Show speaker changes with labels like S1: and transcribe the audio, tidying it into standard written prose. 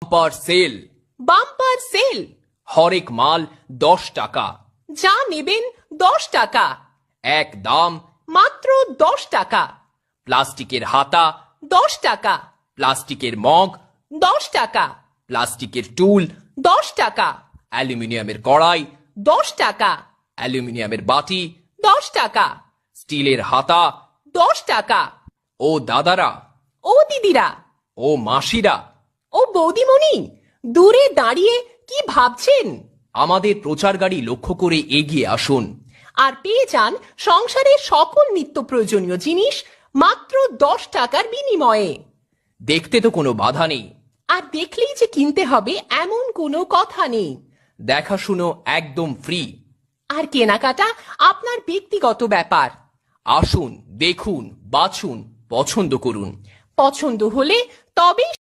S1: Bumper sell.
S2: Bumper sell.
S1: হরেক মাল 10 টাকা।
S2: যা নেবেন 10 টাকা।
S1: এক দাম।
S2: মাত্র 10 টাকা।
S1: প্লাস্টিকের হাতা
S2: 10 টাকা।
S1: প্লাস্টিকের মগ
S2: 10 টাকা।
S1: প্লাস্টিকের টুল
S2: 10 টাকা।
S1: অ্যালুমিনিয়ামের কড়াই
S2: 10 টাকা।
S1: অ্যালুমিনিয়ামের বাটি
S2: 10 টাকা।
S1: স্টিলের হাতা
S2: 10 টাকা।
S1: ও দাদারা,
S2: ও দিদিরা,
S1: ও মাসিরা,
S2: ও বৌদিমণি, দূরে দাঁড়িয়ে কি ভাবছেন?
S1: আমাদের প্রচার গাড়ি লক্ষ্য করে এগিয়ে আসুন
S2: আর পেয়ে যান সংসারের সকল নিত্য প্রয়োজনীয় জিনিস মাত্র 10 টাকার বিনিময়ে।
S1: দেখতে তো কোনো বাধা নেই,
S2: আর দেখলেই যে কিনতে হবে এমন কোনো কথা নেই।
S1: দেখাশুনো একদম ফ্রি।
S2: আর কেনাকাটা আপনার ব্যক্তিগত ব্যাপার।
S1: আসুন, দেখুন, বাছুন, পছন্দ করুন।
S2: পছন্দ হলে তবেই